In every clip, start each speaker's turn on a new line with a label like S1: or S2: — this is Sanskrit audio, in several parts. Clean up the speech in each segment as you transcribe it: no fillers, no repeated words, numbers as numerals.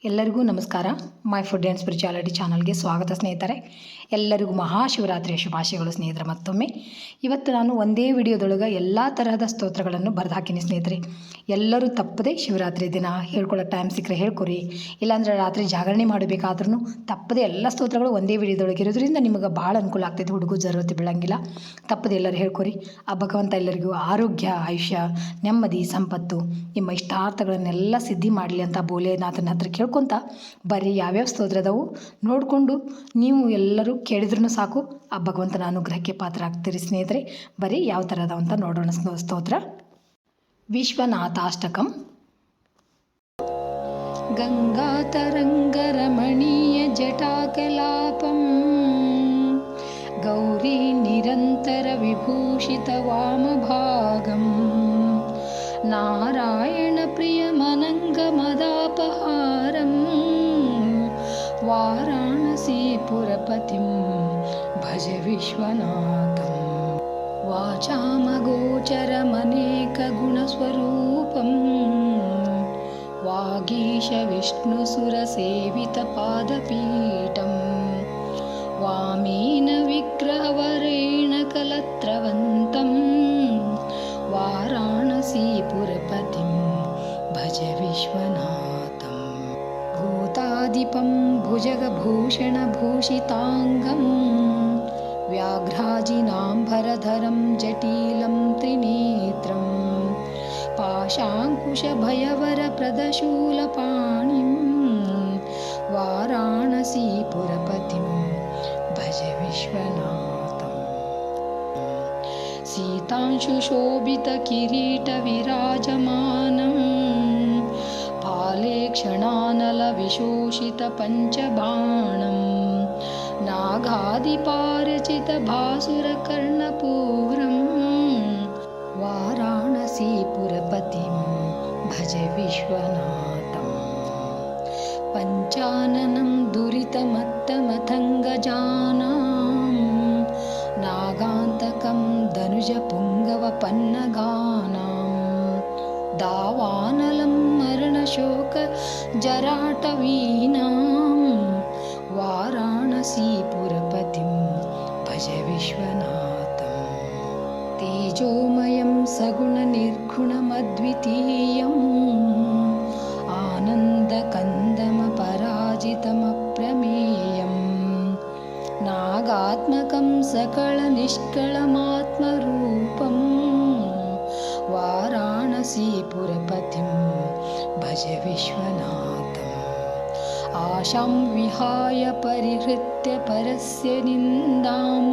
S1: ಎಲ್ಲರಿಗೂ ನಮಸ್ಕಾರ. ಮೈ ಫುಡ್ ಆ್ಯಂಡ್ ಸ್ಪಿರಿಚುಯಾಲಿಟಿ ಚಾನಲ್ಗೆ ಸ್ವಾಗತ ಸ್ನೇಹಿತರೆ. ಎಲ್ಲರಿಗೂ ಮಹಾಶಿವರಾತ್ರಿಯ ಶುಭಾಶಯಗಳು ಸ್ನೇಹಿತರೆ. ಮತ್ತೊಮ್ಮೆ ಇವತ್ತು ನಾನು ಒಂದೇ ವಿಡಿಯೋದೊಳಗೆ ಎಲ್ಲ ತರಹದ ಸ್ತೋತ್ರಗಳನ್ನು ಬರೆದು ಹಾಕಿನಿ ಸ್ನೇಹಿತರೆ. ಎಲ್ಲರೂ ತಪ್ಪದೆ ಶಿವರಾತ್ರಿ ದಿನ ಹೇಳ್ಕೊಳ್ಳೋ ಟೈಮ್ ಸಿಕ್ಕರೆ ಹೇಳ್ಕೊರಿ, ಇಲ್ಲಾಂದರೆ ರಾತ್ರಿ ಜಾಗರಣೆ ಮಾಡಬೇಕಾದ್ರೂ ತಪ್ಪದೆ ಎಲ್ಲ ಸ್ತೋತ್ರಗಳು ಒಂದೇ ವಿಡಿಯೋದೊಳಗೆ ಇರೋದ್ರಿಂದ ನಿಮಗೆ ಭಾಳ ಅನುಕೂಲ ಆಗ್ತೈತೆ. ಹುಡುಗು ಜರೂರತಿ ಬೀಳಂಗಿಲ್ಲ. ತಪ್ಪದೆ ಎಲ್ಲರೂ ಹೇಳ್ಕೊರಿ. ಆ ಭಗವಂತ ಎಲ್ಲರಿಗೂ ಆರೋಗ್ಯ, ಆಯುಷ್ಯ, ನೆಮ್ಮದಿ, ಸಂಪತ್ತು, ನಿಮ್ಮ ಇಷ್ಟಾರ್ಥಗಳನ್ನೆಲ್ಲ ಸಿದ್ಧಿ ಮಾಡಲಿ ಅಂತ ಭೋಲೆನಾಥನ ಹತ್ರ ಕೇಳ್ಕೊಂತ ಬರೀ ಯಾವ್ಯಾವ ಸ್ತೋತ್ರ ಅದಾವು ನೋಡಿಕೊಂಡು ನೀವು ಎಲ್ಲರೂ ಕೇಳಿದ್ರೂ ಸಾಕು, ಆ ಭಗವಂತನ ಅನುಗ್ರಹಕ್ಕೆ ಪಾತ್ರ ಆಗ್ತೀರಿ ಸ್ನೇಹಿತರೆ. ಬರೀ ಯಾವ ಥರ ಅದಾವ ಅಂತ ನೋಡೋಣ. ಸ್ತೋತ್ರ ವಿಶ್ವನಾಥಾಷ್ಟಕಂ. ಗಂಗಾತರಂಗರಮಣೀಯ ಜಟಾಕಲಾಪಂ ಗೌರಿ ನಿರಂತರ ವಿಭೂಷಿತ ವಾಮಭಾಗಂ ನಾರಾಯಣ ಪ್ರಿಯಮನಂಗಮದಾಪಹಾರಂ ವಾರಾಣಸೀಪುರಪತಿಂ ಭಜ ವಿಶ್ವನಾಥಂ ವಾಚಾಮಗೋಚರಮನೇಕಗುಣಸ್ವರೂಪಂ ವಾಗೀಶ ವಿಷ್ಣುಸುರಸೇವಿತಪಾದಪೀಠಂ ವಾಮೇನ ವಿಗ್ರಹವರೇಣ ಕಲತ್ರವಂತಂ ವಾರಾಣಸೀಪುರಪತಿಂ ಭಜ ವಿಶ್ವನಾಥಂ ಭೂತಾದಿಪಂ ಭುಜಗಭೂಷಣಭೂಷಿತಾಂಗಂ ವ್ಯಾಘ್ರಾಜಿನಾಂಬರಧರಂ ಜಟೀಲಂ ತ್ರಿನೇತ್ರಂ ಪಾಶಾಂಕುಶಭಯವರಪ್ರದಶೂಲಪಾಣಿಂ ವಾರಾಣಸೀಪುರಪತಿಂ ಭಜ ವಿಶ್ವನಾಥಂ सीतांशुशोभितकिरीटविराजमानं फाले क्षणानलविशोषितपञ्चबाणं नागादिपारचितभासुरकर्णपूरं वाराणसीपुरपतिं भज विश्वनाथं पञ्चाननं दुरितमत्तमथङ्गजानां नागान्तकं धनुजपुङ्गवपन्नगानां दावानलं मरणशोकजराटवीनां वाराणसीपुरपतिं भज विश्वनाथं तेजोमयं सगुणनिर्गुणमद्वितीयम् आनन्दकन्दमपराजितमप्रमेयम् नागात्मकं सकलनिष्कळमात्मरूपं वाराणसीपुरपतिं भज विश्वनाथम् आशां विहाय परिहृत्य परस्य निन्दां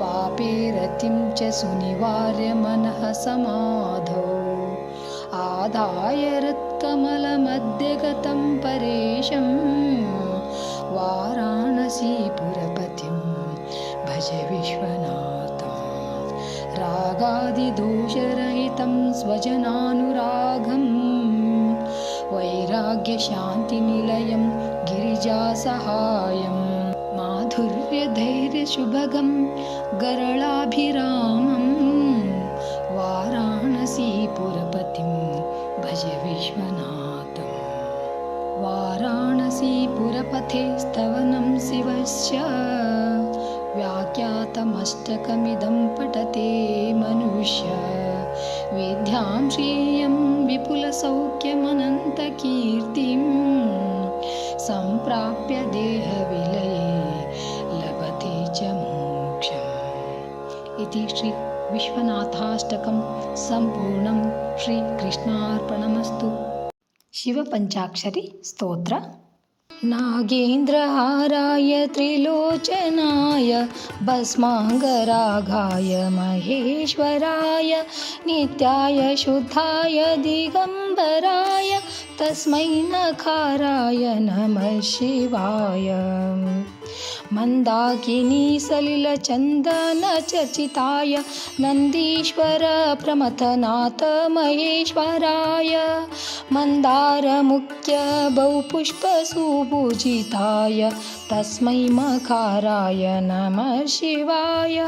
S1: पापे रतिं च सुनिवार्य मनः समाधौ आदाय रत्कमलमध्यगतं परेशं वाराणसीपुरपतिं भज विश्वनाथं रागादिदोषरहितं स्वजनानुरागं वैराग्यशान्तिनिलयं गिरिजासहायं माधुर्यधैर्यशुभगं गरलाभिरामं वाराणसीपुरपतिं भज विश्वनाथं वाराणसीपुरपथे स्तवनं शिवस्य व्याख्यातमष्टकमिदं पठते मनुष्य विद्यां श्रियं विपुलसौख्यमनन्तकीर्तिं सम्प्राप्य देहविलये लभते च मोक्षम् इति श्री विश्वनाथाष्टकं सम्पूर्णं श्रीकृष्णार्पणमस्तु. शिवपञ्चाक्षरी स्तोत्र. नागेन्द्रहाराय त्रिलोचनाय भस्माङ्गरागाय महेश्वराय नित्याय शुद्धाय दिगम्बराय तस्मै नकाराय नमः शिवाय. मंदाकिनी सलिलचन्दनचर्चिताय नन्दीश्वर प्रमथनाथ महेश्वराय मन्दारमुख्य बहुपुष्पसुपूजिताय तस्मै मकाराय नमः शिवाय.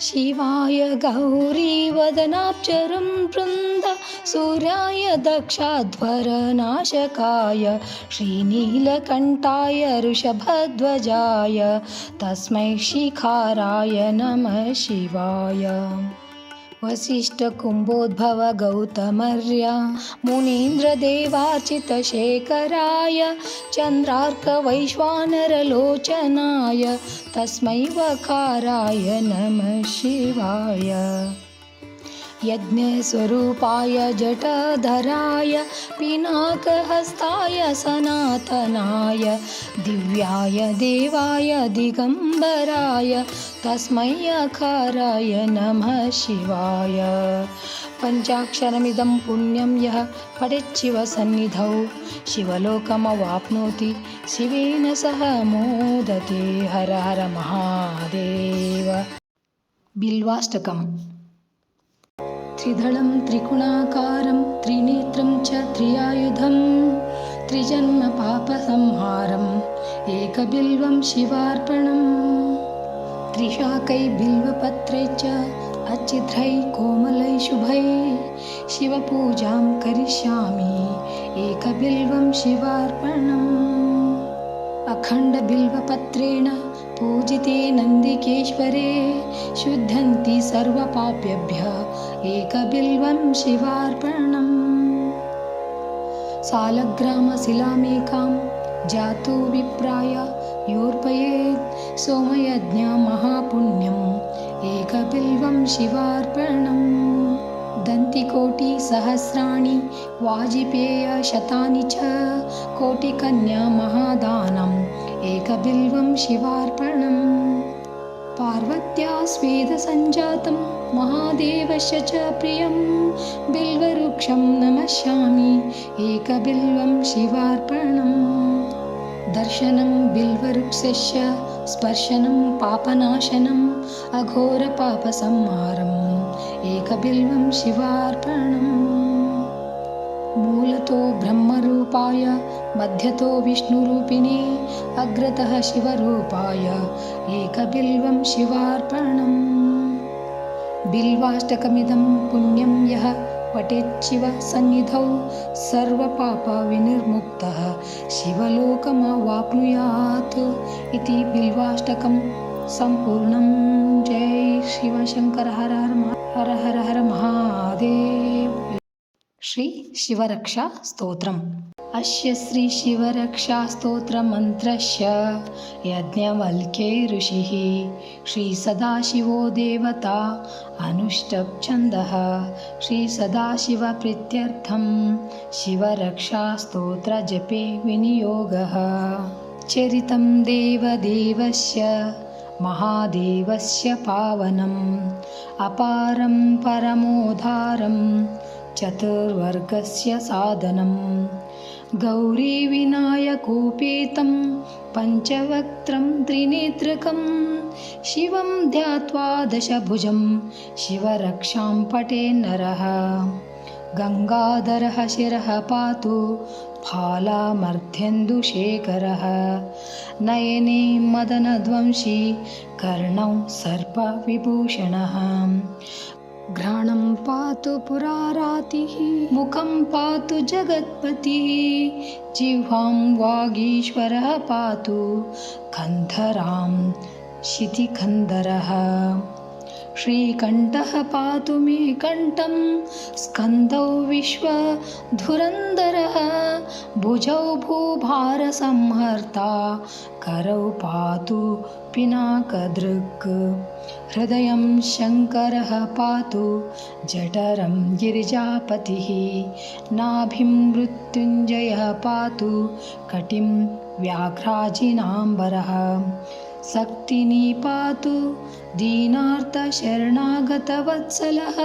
S1: शिवाय गौरीवदनाब्जरं वृन्द सूर्याय दक्षाध्वरनाशकाय श्रीनीलकण्ठाय ऋषभध्वजाय तस्मै शिखाराय नमः शिवाय। वसिष्ठकुम्भोद्भव गौतमर्य मुनीन्द्रदेवार्चितशेखराय चन्द्रार्कवैश्वानरलोचनाय तस्मै वकाराय नमः शिवाय। यज्ञस्वरूपाय जटाधराय पिनाकहस्ताय सनातनाय दिव्याय देवाय दिगम्बराय तस्मै अकाराय नमः शिवाय। पञ्चाक्षरमिदं पुण्यं यः पठेच्छिवसन्निधौ शिवलोकमवाप्नोति शिवेन सह मोदते। हर हर महादेव। बिल्वाष्टकम्। त्रिदलं त्रिगुणाकारं त्रिनेत्रं च त्रियायुधं त्रिजन्मपापसंहारम् एकबिल्वं शिवार्पणम्। त्रिशाकैः बिल्वपत्रै च अच्छिद्रैः कोमलैः शुभैः शिवपूजां करिष्यामि एकबिल्वं शिवार्पणम्। अखण्डबिल्वपत्रेण पूजिते नन्दिकेश्वरे शुद्धन्ति सर्वपापेभ्यः एकबिल्वं शिवार्पणम्। सालग्रामशिलामेकां जातो विप्राय योर्पयेत् सोमयज्ञं महापुण्यम् एकबिल्वं शिवार्पणम्। दन्तिकोटिसहस्राणि वाजिपेयशतानि च कोटिकन्या महादानम् एकबिल्वं शिवार्पणम्। पार्वत्या स्वेदसञ्जातं महादेवस्य च प्रियं बिल्ववृक्षं नमस्यामि एकबिल्वं शिवार्पणम्। दर्शनं बिल्ववृक्षस्य स्पर्शनं पापनाशनम् अघोरपापसंहारम् एकबिल्वं शिवार्पणम्। मूलतो ब्रह्मरूपाय मध्यतो विष्णुरूपिणे अग्रतः शिवरूपाय एकबिल्वं शिवार्पणम्। बिल्वाष्टकमिदं पुण्यं यः पठेच्छिवसन्निधौ सर्वपापविनिर्मुक्तः शिवलोकमवाप्नुयात् इति बिल्वाष्टकं सम्पूर्णं। जय शिवशङ्कर। हर हर हर महादेव। श्री शिवरक्षा स्तोत्रम्। अस्य श्री शिवरक्षा स्तोत्रमन्त्रस्य यज्ञवल्क्ये ऋषिः श्री सदाशिवो देवता अनुष्टुप् छन्दः। श्री सदाशिवप्रीत्यर्थं शिवरक्षा स्तोत्रजपे विनियोगः। चरितं देवदेवस्य महादेवस्य पावनम् अपारं परमोद्धारं चतुर्वर्गस्य साधनम्। गौरीविनायकोपेतं पञ्चवक्त्रं त्रिनेत्रकं शिवं ध्यात्वा दशभुजं शिवरक्षां पठे नरः। गङ्गाधरः शिरः पातु फालामर्ध्यन्दुशेखरः। नयने मदनध्वंसी कर्णौ सर्पविभूषणः। घ्राणं पातु पुरारातिः मुखं पातु जगत्पतिः। जिह्वां वागीश्वरः पातु कन्धरां शितिकन्धरः। श्रीकण्ठः पातु मे कण्ठं स्कन्धौ विश्वधुरन्धरः। भुजौ भूभारसंहर्ता करौ पातु पिनाकदृक्। हृदयं शङ्करः पातु जठरं गिरिजापतिः। नाभिं मृत्युञ्जयः पातु कटिं व्याघ्राजिनाम्बरः। शक्तिनी पातु दीनार्तशरणागतवत्सलः।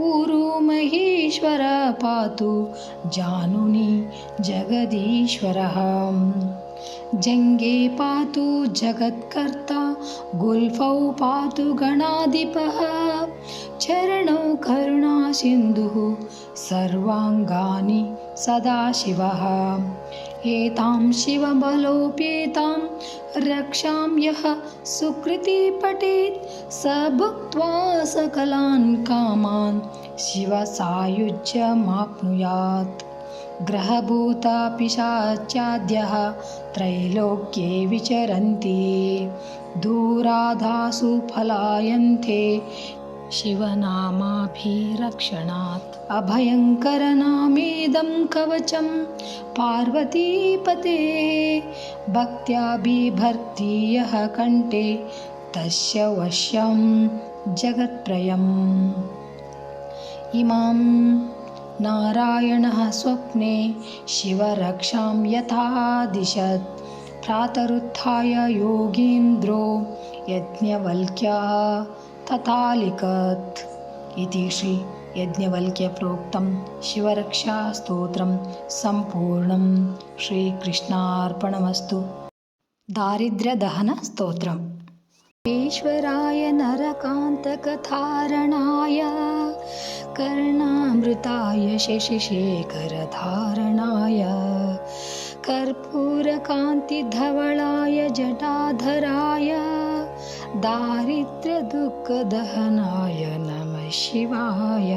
S1: ऊरु महेश्वर पातु जानुनी जगदीश्वरः। जङ्गे पातु जगत्कर्ता गुल्फौ पातु गणाधिपः। चरणौ करुणासिन्धुः सर्वाङ्गानि सदाशिवः। एतां शिवबलोपेतां रक्षां यः सुकृती पठेत् स भुक्त्वा सकलान् कामान् शिवसायुज्यमाप्नुयात्। ग्रहभूता पिशाच्याद्यः त्रैलोक्ये विचरन्ति दूराधासु पलायन्ते शिवनामाभिरक्षणात्। अभयङ्करनामेदं कवचं पार्वतीपते भक्त्या बिभर्ति यः कण्ठे तस्य वश्यं जगत्त्रयम्। इमां नारायणः स्वप्ने शिवरक्षां यथादिशत् प्रातरुत्थाय योगीन्द्रो यज्ञवल्क्या तथालिखत्। इति श्री यज्ञवल्क्यप्रोक्तं शिवरक्षास्तोत्रं सम्पूर्णं। श्रीकृष्णार्पणमस्तु। दारिद्र्यदहनस्तोत्रम्। ईश्वराय नरकान्तकधारणाय कर्णामृताय शशिशेखरधारणाय कर्पूरकान्तिधवलाय जटाधराय दारिद्र्यदुःखदहनाय नमः शिवाय।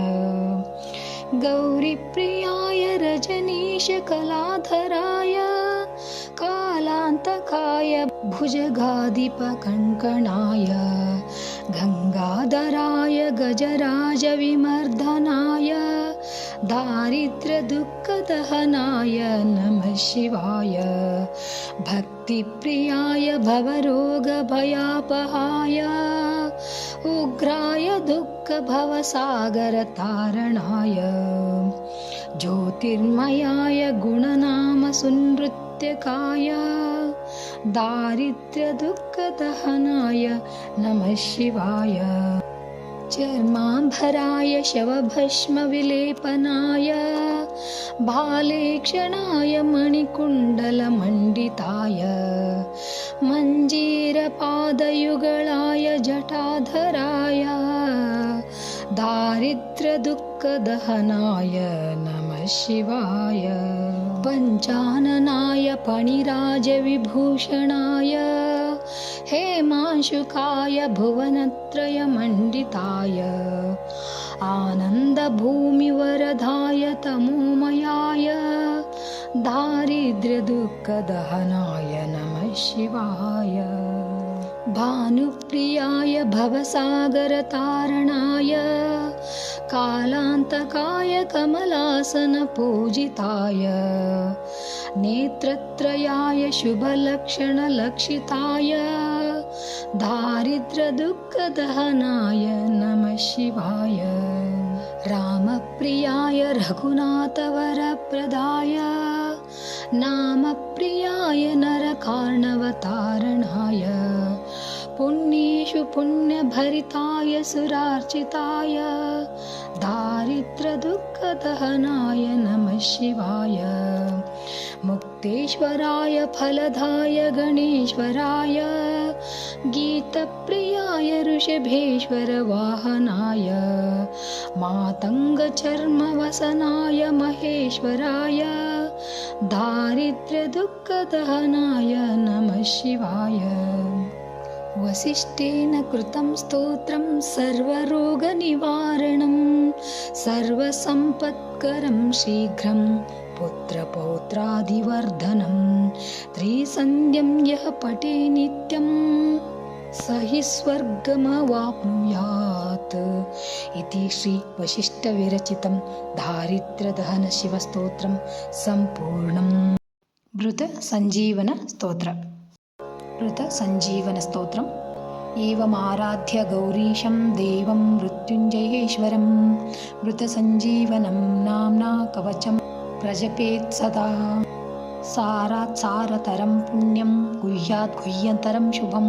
S1: गौरीप्रियाय रजनीशकलाधराय कालान्तकाय भुजगाधिपकङ्कणाय गङ्गाधराय गजराजविमर्दनाय दारिद्र्यदुःखदहनाय नमः शिवाय। भक्तिप्रियाय भवरोगभयापहाय उग्राय दुःखभवसागरतारणाय ज्योतिर्मयाय गुणनामसुनृत्यकाय दारिद्र्यदुःखदहनाय नमः शिवाय। चर्माम्भराय शवभस्मविलेपनाय भालेक्षणाय मणिकुण्डलमण्डिताय मञ्जीरपादयुगलाय जटाधराय दारिद्र्यदुःखदहनाय नमः शिवाय। पञ्चाननाय फणिराजविभूषणाय हेमांशुकाय भुवनत्रयमण्डिताय आनन्दभूमिवरदाय तमोमयाय दारिद्र्यदुःखदहनाय नमः शिवाय। भानुप्रियाय भवसागरतारणाय कालान्तकाय कमलासनपूजिताय नेत्रत्रयाय शुभलक्षणलक्षिताय दारिद्र्यदुःखदहनाय नमः शिवाय। रामप्रियाय रघुनाथवरप्रदाय नामप्रियाय नरकार्णवतारणाय पुण्येषु पुण्यभरिताय सुरार्चिताय दारिद्र्यदुःखदहनाय नमः शिवाय। मुक्तेश्वराय फलदाय गणेश्वराय गीतप्रियाय ऋषभेश्वरवाहनाय मातङ्गचर्मवसनाय महेश्वराय दारिद्र्यदुःखदहनाय नमः शिवाय। वसिष्ठेन कृतं स्तोत्रं सर्वरोगनिवारणं सर्वसम्पत्करं शीघ्रं पुत्रपौत्रादिवर्धनं त्रिसन्ध्यं यः पठे नित्यं स हि स्वर्गमवाप्नुयात्। इति श्री वसिष्ठविरचितं दारिद्र्यदहनशिवस्तोत्रं सम्पूर्णम्। मृतसञ्जीवनस्तोत्रम्। मृतसञ्जीवनस्तोत्रम्। एवमाराध्य गौरीशं देवं मृत्युञ्जयेश्वरं मृतसञ्जीवनं नाम्ना कवचं प्रजपेत् सदा। सारात् सारतरं पुण्यं गुह्यात् गुह्यतरं शुभं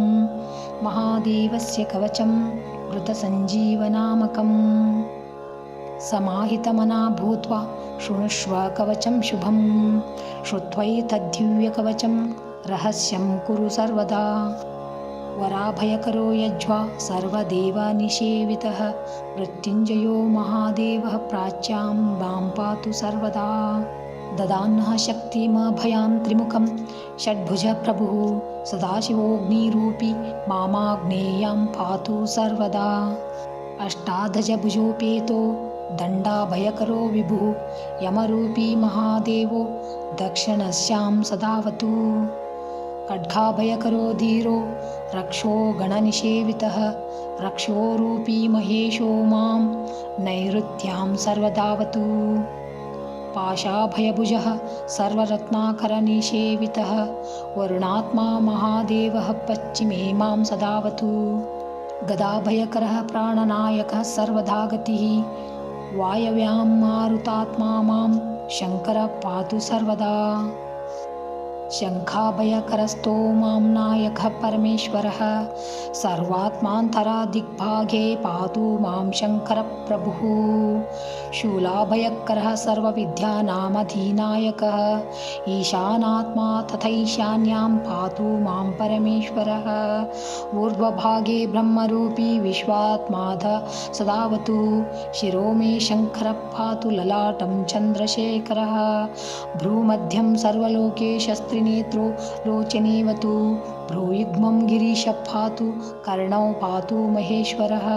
S1: महादेवस्य कवचं मृतसञ्जीवनामकम्। समाहितमना भूत्वा शृणुष्व कवचं शुभं श्रुत्वैतद्दिव्यकवचं रहस्यं कुरु सर्वदा। वराभयकरो यज्वा सर्वदेवानिषेवितः मृत्युञ्जयो महादेवः प्राच्यां मां पातु सर्वदा। ददान्नः शक्तिमभयां त्रिमुखं षड्भुजप्रभुः सदाशिवोऽग्निरूपी मामाग्नेयां पातु सर्वदा। अष्टादशभुजोपेतो दण्डाभयकरो विभुः यमरूपी महादेवो दक्षिणस्यां सदावतु। खड्गाभयकरो धीरो रक्षो गणनिषेवितः रक्षोरूपी महेशो मां नैऋत्यां सर्वदावतु। पाशाभयभुजः सर्वरत्नाकरनिषेवितः वरुणात्मा महादेवः पश्चिमे मां सदावतु। गदाभयकरः प्राणनायकः सर्वदा गतिः वायव्यां मारुतात्मा मां शङ्करः पातु सर्वदा। शङ्खाभयकरस्थो मां नायकः परमेश्वरः सर्वात्मान्तरा दिग्भागे पातु मां शङ्करप्रभुः। शूलाभयकरः सर्वविद्यानामधिनायकः ईशानात्मा तथैशान्यां पातु मां परमेश्वरः। ऊर्ध्वभागे ब्रह्मरूपी विश्वात्माध सदावतु। शिरो मे शङ्करः पातु ललाटं चन्द्रशेखरः। भ्रूमध्यं सर्वलोकेशस्त्रिनेत्रो लोचनेवतु। भ्रूयुग्मं गिरीशः पातु कर्णौ पातु महेश्वरः।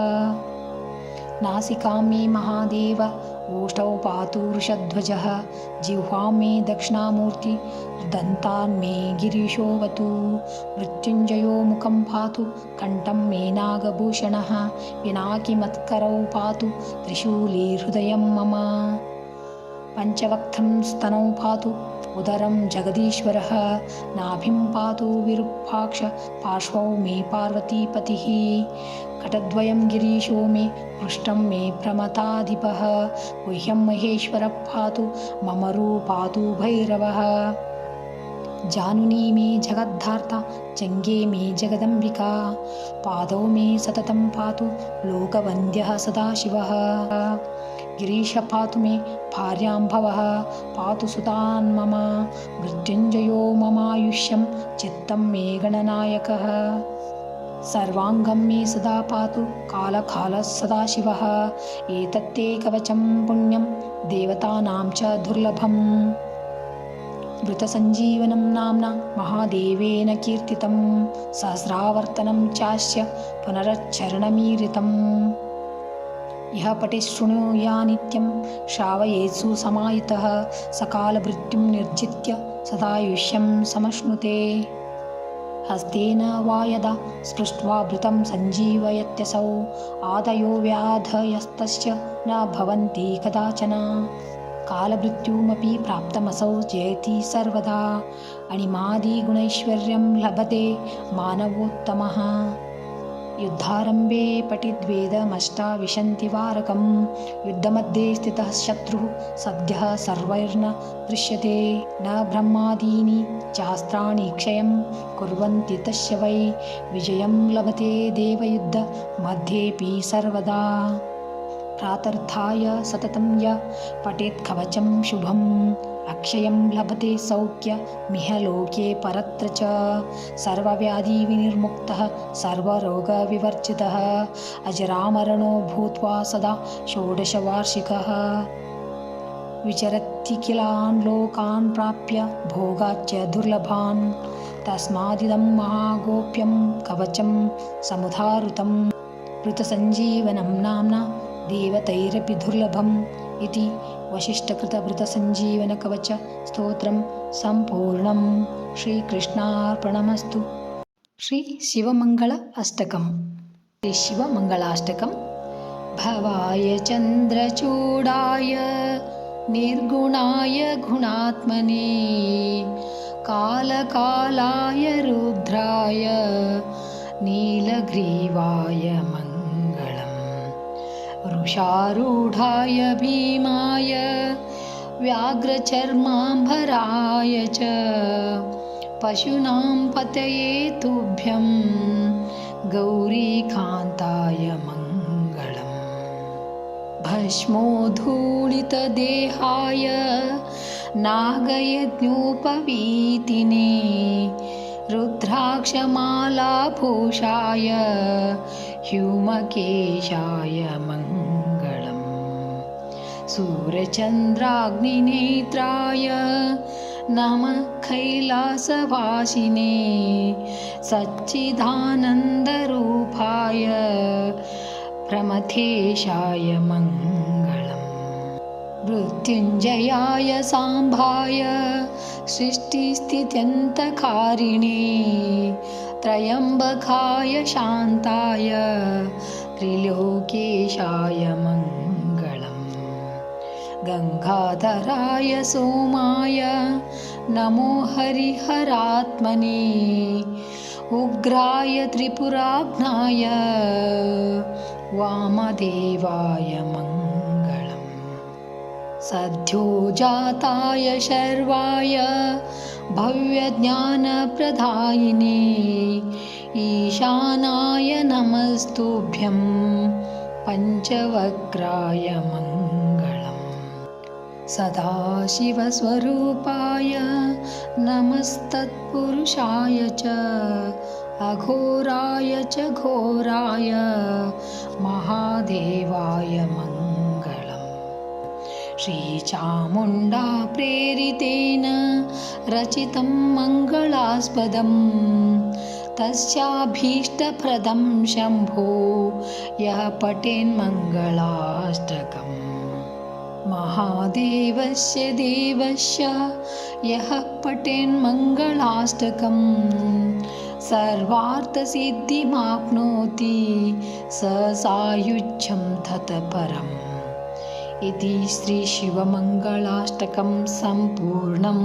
S1: नासिकां मे महादेव ओष्ठौ पातु वृषध्वजः। जिह्वां मे दक्षिणामूर्ति दन्तान् मे गिरीशोऽवतु। मृत्युञ्जयो मुखं पातु कण्ठं मे नागभूषणः। पिनाकिमत्करौ पातु त्रिशूली हृदयं मम। पञ्चवक्त्रं स्तनौ पातु उदरं जगदीश्वरः। नाभिं पातु विरूपाक्ष पार्श्वौ मे पार्वतीपतिः। कटद्वयं गिरीशो मे पृष्ठं मे प्रमथाधिपः। गुह्यं महेश्वरः पातु ममरू पातु भैरवः। जानुनी मे जगद्धार्ता जङ्गे मे जगदम्बिका। पादौ मे सततं पातु लोकवन्द्यः सदाशिवः। गिरीश पातु मे भार्याम्भवः पातु सुतान् मम। मृत्युञ्जयो ममायुष्यं चित्तं मे गणनायकः। सर्वाङ्गं मे सदा पातु कालकालः सदाशिवः। एतत्ते कवचं पुण्यं देवतानां च दुर्लभम्। मृतसञ्जीवनं नाम्ना महादेवेन कीर्तितं। सहस्रावर्तनं चास्य पुनरच्चरणमीरितम्। यः पठिशृणुया नित्यं श्रावयेत्सु समाहितः सकालमृत्युं निर्जित्य सदायुष्यं समश्नुते। हस्तेन वा यदा स्पृष्ट्वा भृतं सञ्जीवयत्यसौ आदयो व्याधयस्तस्य न भवन्ति कदाचन। कालमृत्युमपि प्राप्तमसौ जयति सर्वदा। अणिमादिगुणैश्वर्यं लभते मानवोत्तमः। युद्धारम्भे पठिद्वेदमष्टाविशन्तिवारकं। युद्धमध्ये स्थितः शत्रुः सद्यः सर्वैर्न दृश्यते। न ब्रह्मादीनि चास्त्राणि क्षयं कुर्वन्ति तस्य वै विजयं लभते देवयुद्धमध्येऽपि सर्वदा। प्रातर्थाय सततं य पठेत् कवचं शुभम् अक्षयं लभते सौख्यमिह लोके परत्र च। सर्वव्याधिविनिर्मुक्तः सर्वरोगविवर्जितः अजरामरणो भूत्वा सदा षोडशवार्षिकः। विचरत्यखिलान् लोकान् प्राप्य भोगाच्च दुर्लभान्। तस्मादिदं महागोप्यं कवचं समुदाहृतं। मृतसञ्जीवनं नाम्ना देवतैरपि दुर्लभम् इति वसिष्ठकृतमृतसञ्जीवनकवच स्तोत्रं सम्पूर्णं। श्रीकृष्णार्पणमस्तु। श्री शिवमङ्गल अष्टकम्। श्री शिवमङ्गलाष्टकं। भवाय चन्द्रचूडाय निर्गुणाय गुणात्मने कालकालाय रुद्राय नीलग्रीवाय वृषारूढाय भीमाय व्याघ्रचर्माम्बराय च पशूनां पतये तुभ्यं गौरीकान्ताय मङ्गलम्। भस्मोद्धूलितदेहाय नागयज्ञोपवीतिने रुद्राक्षमालाभूषाय ह्यूमकेशाय मङ्गलम्। सूर्यचन्द्राग्निनेत्राय नमः कैलासवासिने सच्चिदानन्दरूपाय प्रमथेशाय मङ्गलम्। मृत्युञ्जयाय साम्बाय सृष्टिस्थित्यन्तकारिणे त्र्यम्बकाय शान्ताय त्रिलोकेशाय मङ्गलम्। गङ्गाधराय सोमाय नमो हरिहरात्मने उग्राय त्रिपुराग्नाय वामदेवाय मङ्गलम्। सद्योजाताय शर्वाय भव्यज्ञानप्रदायिने ईशानाय नमस्तुभ्यं पञ्चवक्त्राय मङ्गलम्। सदाशिवस्वरूपाय नमस्तत्पुरुषाय च अघोराय च घोराय महादेवाय मङ्गलम्। श्रीचामुण्डा प्रेरितेन रचितं मङ्गलास्पदं तस्याभीष्टप्रदं शम्भो यः पठेन्मङ्गलाष्टकम्। महादेवस्य देवस्य यः पठेन्मङ्गलाष्टकं सर्वार्थसिद्धिमाप्नोति स सायुज्यं ततःपरम्। इति श्रीशिवमङ्गलाष्टकं सम्पूर्णं।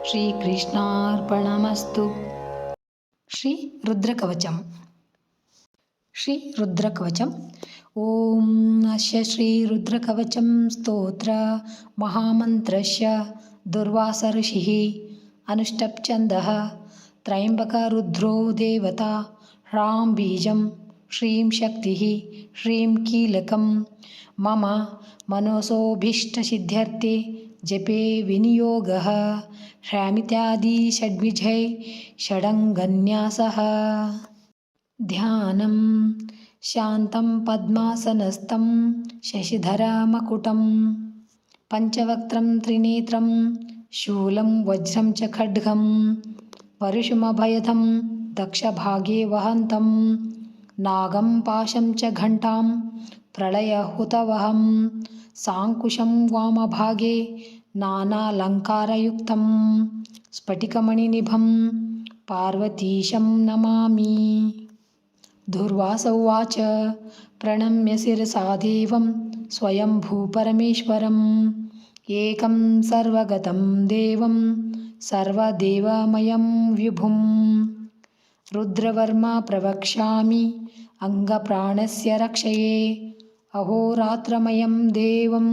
S1: श्रीकृष्णार्पणमस्तु। श्री रुद्रकवचम्। श्री रुद्रकवचम्। ॐ अस्य श्रीरुद्रकवचं स्तोत्र महामन्त्रस्य दुर्वासा ऋषिः अनुष्टप्छन्दः त्रयम्बकरुद्रो देवता ह्रां बीजं श्रीं शक्तिः श्रीं कीलकं मम मनसोऽभीष्टसिद्ध्यर्थे जपे विनियोगः ह्रामित्यादि षड्विधै षडङ्गन्यासः। ध्यानं शान्तं पद्मासनस्थं शशिधरमकुटं पञ्चवक्त्रं त्रिनेत्रं शूलं वज्रं च खड्गं परुषमभयदं दक्षभागे वहन्तं नागं पाशं च घण्टां प्रलयहुतवहं साङ्कुशं वामभागे नानालङ्कारयुक्तं स्फटिकमणिनिभं पार्वतीशं नमामि। दुर्वास उवाच प्रणम्य शिरसा देवं स्वयंभूपरमेश्वरम् एकं सर्वगतं देवं सर्वदेवमयं विभुं रुद्रवर्मा प्रवक्ष्यामि अङ्गप्राणस्य रक्षये अहोरात्रमयं देवं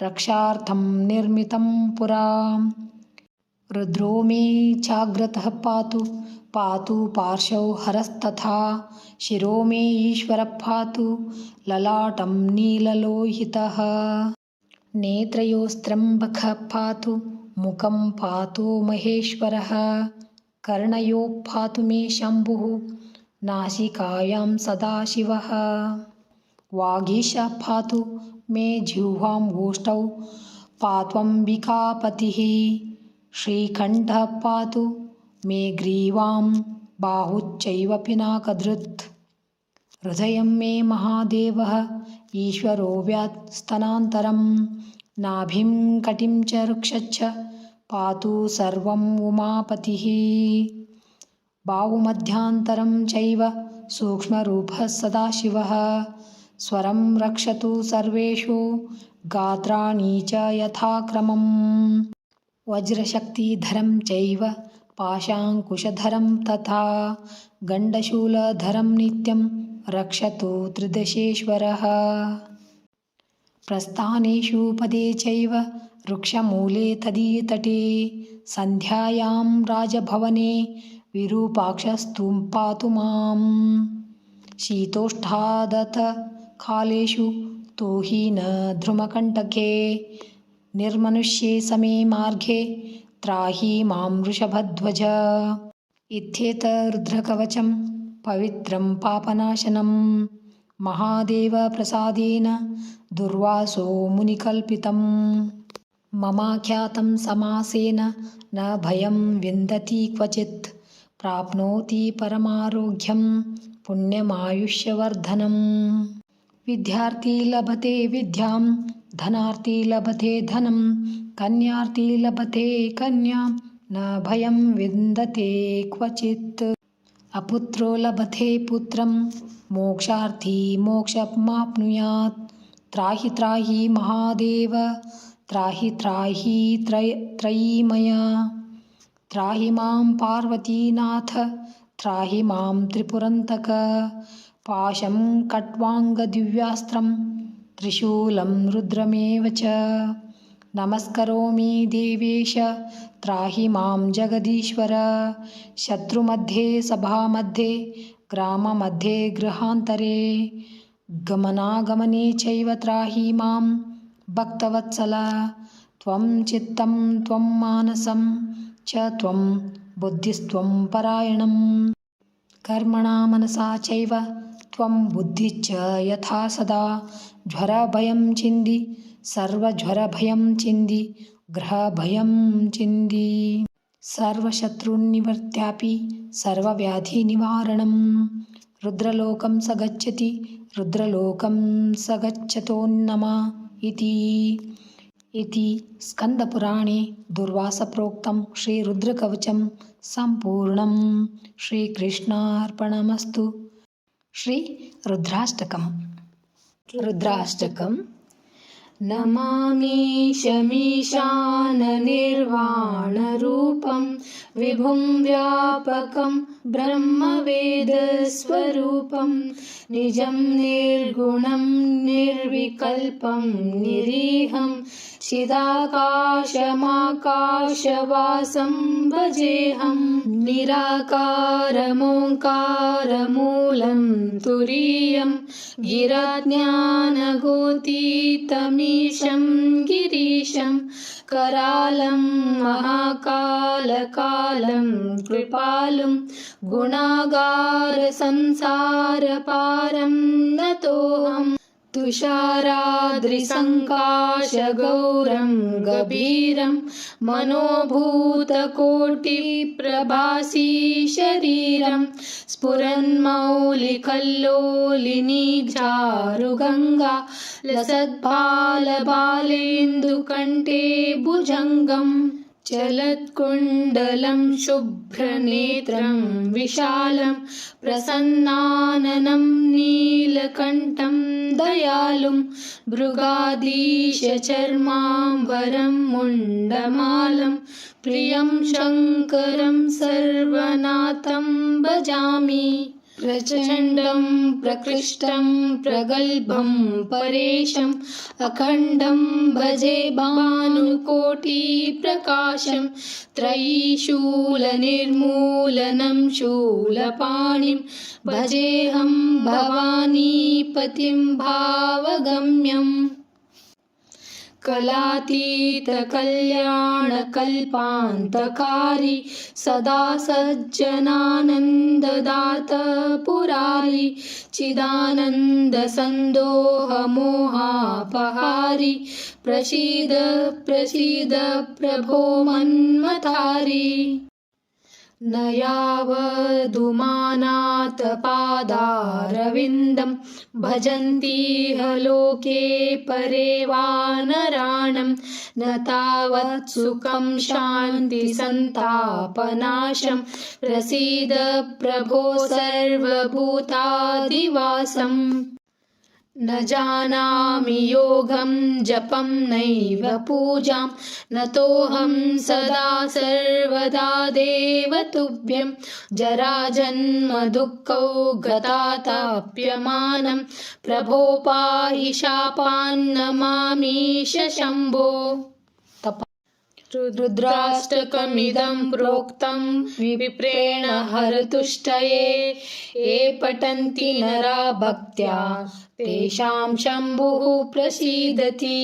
S1: रक्षार्थं निर्मितं पुरा। रुद्रो मे चाग्रतः पातु पातु पार्श्वौ हरस्तथा शिरो मे ईश्वरः पातु ललाटं नीललोहितः नेत्रयोस्त्रम्बकः पातु मुखं पातु महेश्वरः कर्णयोः पातु मे शम्भुः नासिकायां सदाशिवः वागीशः पातु मे जिह्वां गोष्ठौ पात्वम्बिकापतिः श्रीकण्ठः पातु मे ग्रीवां बाहुश्चैव पिनाकधृत् हृदयं मे महादेवः ईश्वरो व्यात्स्तनान्तरं नाभिं कटिं च वृक्षश्च पातु सर्वम् उमापतिः बाहुमध्यान्तरं चैव सूक्ष्मरूपः सदाशिवः स्वरं रक्षतु सर्वेषु गात्राणि च यथाक्रमम् वज्रशक्तिधरं चैव पाशाङ्कुशधरं तथा गण्डशूलधरं नित्यं रक्षतु त्रिदशेश्वरः प्रस्थानेषु पदे चैव वृक्षमूले तदीतटे सन्ध्यायां राजभवने विरूपाक्षस्तु पातु माम् शीतोष्ठादत कालेषु तोहि न ध्रुमकण्टके निर्मनुष्ये समे मार्गे त्राहि मां वृषभध्वज इत्येतत् रुद्रकवचं पवित्रं पापनाशनं महादेवप्रसादेन दुर्वासो मुनिकल्पितं ममाख्यातं समासेन न भयं विन्दति क्वचित् प्राप्नोति परमारोग्यं पुण्यमायुष्यवर्धनम् विद्यार्थी लभते विद्यां धनार्थी लभते धनं कन्यार्थी लभते कन्यां न भयं विन्दते क्वचित् अपुत्रो लभते पुत्रं मोक्षार्थी मोक्षमाप्नुयात् त्राहि त्राहि महादेव त्राहि त्राहि त्रयीमया त्राहि मां पार्वतीनाथ त्राहि मां त्रिपुरन्तक पाशं कट्वाङ्गदिव्यास्त्रं त्रिशूलं रुद्रमेव च नमस्करोमि देवेश त्राहि मां जगदीश्वर शत्रुमध्ये सभामध्ये ग्राममध्ये गृहान्तरे गमनागमने चैव त्राहि मां भक्तवत्सल त्वं चित्तं त्वं मानसं च त्वं बुद्धिस्त्वं परायणं कर्मणा मनसा चैव त्वं बुद्धिश्च यथा सदा ज्वरभयं चिन्धि सर्वज्वरभयं चिन्धि ग्रहभयं चिन्धि सर्वशत्रुन्निवर्त्यापि सर्वव्याधिनिवारणं रुद्रलोकं स गच्छति रुद्रलोकं स गच्छतोन्नमा इति स्कन्दपुराणे दुर्वासप्रोक्तं श्रीरुद्रकवचं सम्पूर्णं श्रीकृष्णार्पणमस्तु रुद्राष्टकं नमामि शमीशाननिर्वाणरूपं विभुं व्यापकं ब्रह्मवेदस्वरूपं निजं निर्गुणं निर्विकल्पं निरीहं चिदाकाशमाकाशवासं भजेऽहं निराकारमोङ्कारमूलं तुरीयं गिरज्ञानगोतीतमीशं गिरीशं करालं महाकालकालं कृपालुं गुणागारसंसारपारं नतोऽहं तुषाराद्रिसङ्काशगौरं गभीरं मनोभूतकोटिप्रभासी शरीरं स्फुरन्मौलिकल्लोलिनीचारुगङ्गा लसद्भालबालेन्दुकण्ठे भुजङ्गम् चलत्कुण्डलं शुभ्रनेत्रं विशालं प्रसन्नाननं नीलकण्ठं दयालुं भृगाधीशचर्माम्बरं मुण्डमालं प्रियं शङ्करं सर्वनाथं भजामि प्रचण्डं प्रकृष्टं प्रगल्भं परेशम् अखण्डं भजे भानुकोटिप्रकाशं त्रयीशूलनिर्मूलनं शूलपाणिं भजेऽहं भवानीपतिं भावगम्यम् कलातीतकल्याणकल्पान्तकारी सदा सज्जनानन्ददात पुरारी चिदानन्दसन्दोहमोहापहारी प्रसीद प्रसीद प्रभो मन्मथारी न यावदुमानाथपादारविन्दं भजन्तीह लोके परे वानराणं न तावत् सुखं शान्तिसन्तापनाशं प्रसीद प्रभो सर्वभूतादिवासम् न जानामि योगं जपं नैव पूजां नतोऽहं सदा सर्वदा देव तुभ्यं जराजन्मदुःखौ गताताप्यमानं प्रभो पाहि शापान्नमामीश शम्भो रुद्राष्टकमिदं प्रोक्तं विप्रेण हरतुष्टये ये पठन्ति नरा भक्त्या तेषां शम्भुः प्रसीदति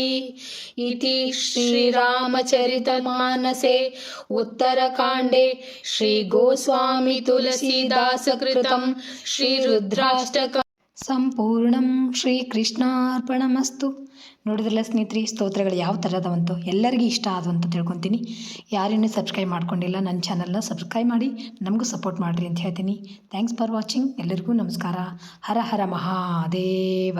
S1: इति श्रीरामचरितमानसे उत्तरकाण्डे श्रीगोस्वामी तुलसीदासकृतं श्रीरुद्राष्टकं ಸಂಪೂರ್ಣಂ ಶ್ರೀಕೃಷ್ಣಾರ್ಪಣಮಸ್ತು. ನೋಡಿದ್ರಲ್ಲ ಸ್ನೇಹಿತರೆ, ಸ್ತೋತ್ರಗಳು ಯಾವ ಥರದವಂತೂ ಎಲ್ಲರಿಗೂ ಇಷ್ಟ ಆದವಂತ ತಿಳ್ಕೊತೀನಿ. ಯಾರೇನೂ ಸಬ್ಸ್ಕ್ರೈಬ್ ಮಾಡ್ಕೊಂಡಿಲ್ಲ ನನ್ನ ಚಾನಲ್ನ ಸಬ್ಸ್ಕ್ರೈಬ್ ಮಾಡಿ ನಮಗೂ ಸಪೋರ್ಟ್ ಮಾಡಿರಿ ಅಂತ ಹೇಳ್ತೀನಿ. Thanks for watching. ಎಲ್ಲರಿಗೂ ನಮಸ್ಕಾರ. ಹರ ಹರ ಮಹಾದೇವ.